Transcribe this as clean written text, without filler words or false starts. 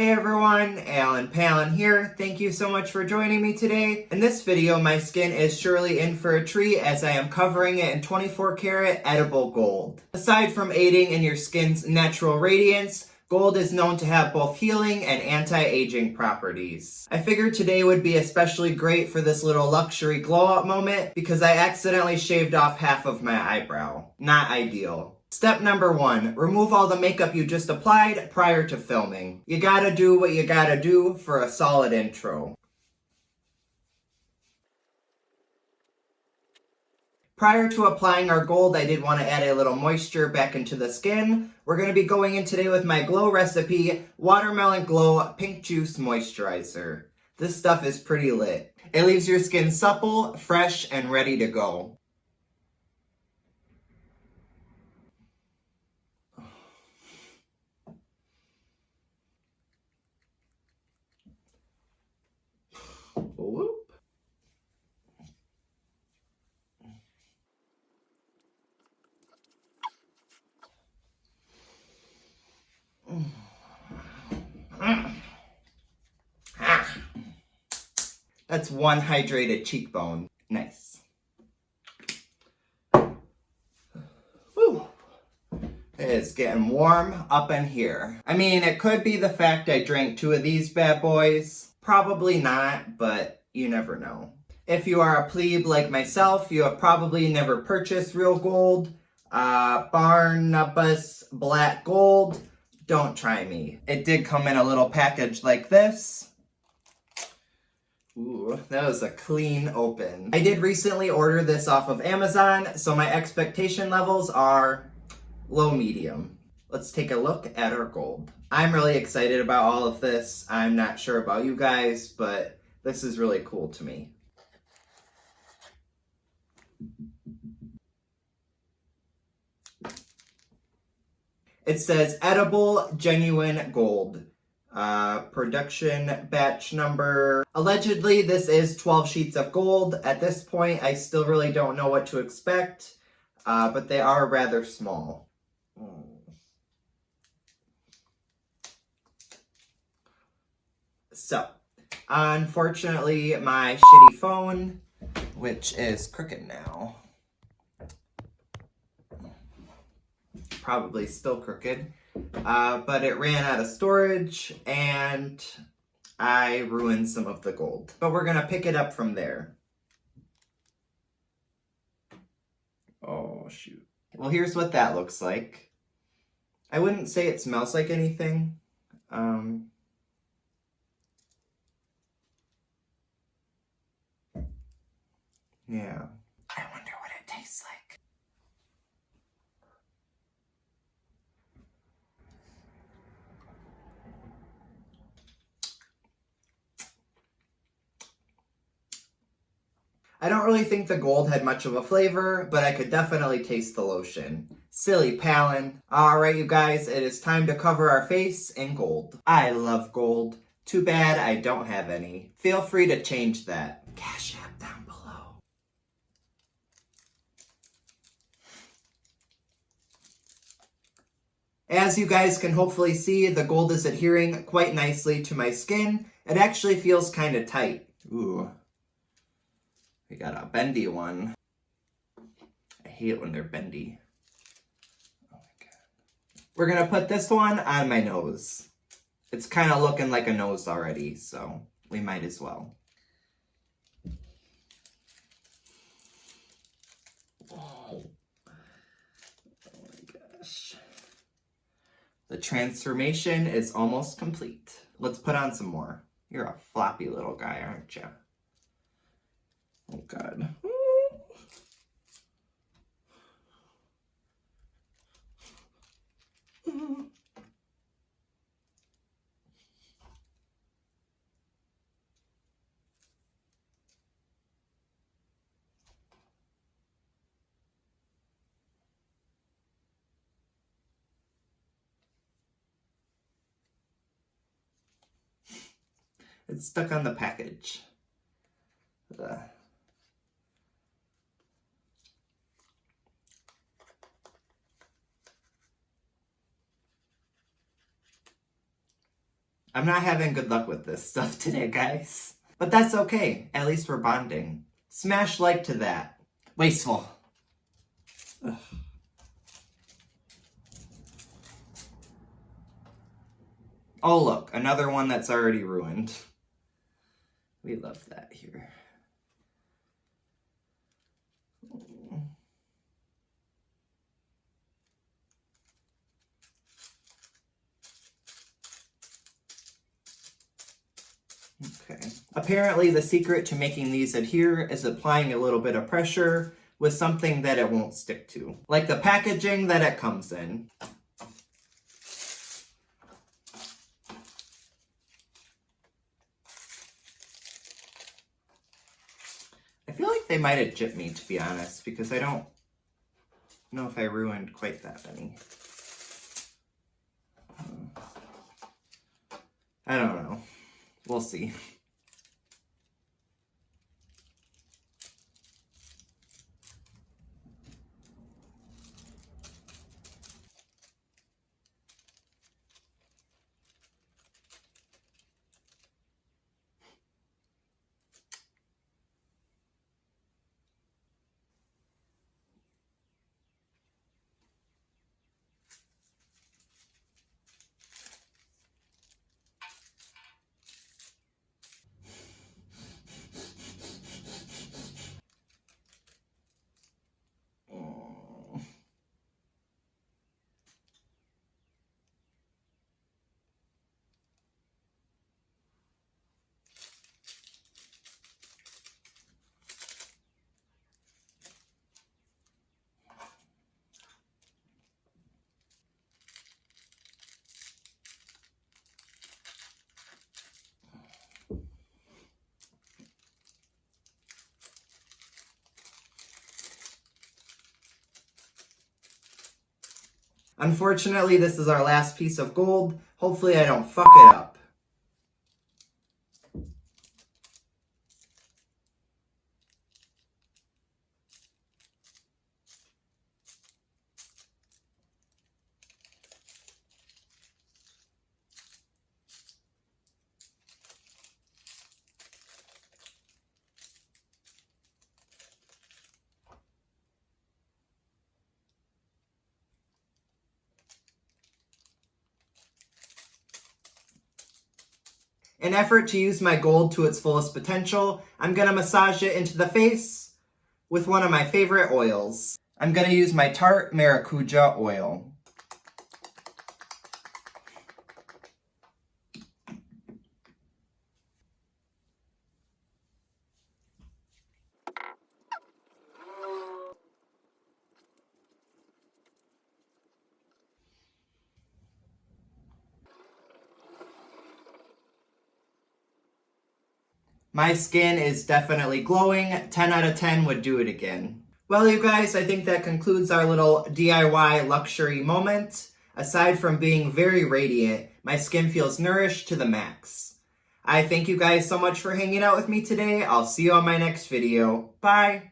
Hey everyone, Allenpallen here. Thank you so much for joining me today. In this video, my skin is surely in for a treat as I am covering it in 24 karat edible gold. Aside from aiding in your skin's natural radiance, gold is known to have both healing and anti-aging properties. I figured today would be especially great for this little luxury glow-up moment because I accidentally shaved off half of my eyebrow. Not ideal. Step number 1, remove all the makeup you just applied prior to filming. You gotta do what you gotta do for a solid intro. Prior to applying our gold, I did want to add a little moisture back into the skin. We're going to be going in today with my Glow Recipe Watermelon Glow Pink Juice Moisturizer. This stuff is pretty lit. It leaves your skin supple, fresh, and ready to go. Whoop. That's one hydrated cheekbone. Nice. Woo. It is getting warm up in here. I mean, it could be the fact I drank 2 of these bad boys. Probably not, but you never know. If you are a plebe like myself, you have probably never purchased real gold. Barnabas Black Gold. Don't try me. It did come in a little package like this. Ooh, that was a clean open. I did recently order this off of Amazon, so my expectation levels are low medium. Let's take a look at our gold. I'm really excited about all of this. I'm not sure about you guys, but this is really cool to me. It says edible genuine gold. Production batch number. Allegedly, this is 12 sheets of gold. At this point, I still really don't know what to expect, but they are rather small. So, unfortunately, my shitty phone, which is crooked now, probably still crooked, but it ran out of storage and I ruined some of the gold. But we're gonna pick it up from there. Oh, shoot. Well, here's what that looks like. I wouldn't say it smells like anything. Yeah. I wonder what it tastes like. I don't really think the gold had much of a flavor, but I could definitely taste the lotion. Silly Pallen. Alright, you guys, it is time to cover our face in gold. I love gold. Too bad I don't have any. Feel free to change that. Cash App down below. As you guys can hopefully see, the gold is adhering quite nicely to my skin. It actually feels kind of tight. Ooh. We got a bendy one. I hate it when they're bendy. Oh my god. We're gonna put this one on my nose. It's kind of looking like a nose already, so we might as well. Oh my gosh. The transformation is almost complete. Let's put on some more. You're a floppy little guy, aren't you? Oh god. It's stuck on the package. I'm not having good luck with this stuff today, guys. But that's okay. At least we're bonding. Smash like to that. Wasteful. Ugh. Oh, look. Another one that's already ruined. We love that here. Okay. Apparently the secret to making these adhere is applying a little bit of pressure with something that it won't stick to, like the packaging that it comes in. I feel like they might have gypped me, to be honest, because I don't know if I ruined quite that many. I don't know. We'll see. Unfortunately, this is our last piece of gold. Hopefully I don't fuck it up. In effort to use my gold to its fullest potential, I'm going to massage it into the face with one of my favorite oils. I'm going to use my Tarte Maracuja oil. My skin is definitely glowing. 10 out of 10 would do it again. Well, you guys, I think that concludes our little DIY luxury moment. Aside from being very radiant, my skin feels nourished to the max. I thank you guys so much for hanging out with me today. I'll see you on my next video. Bye!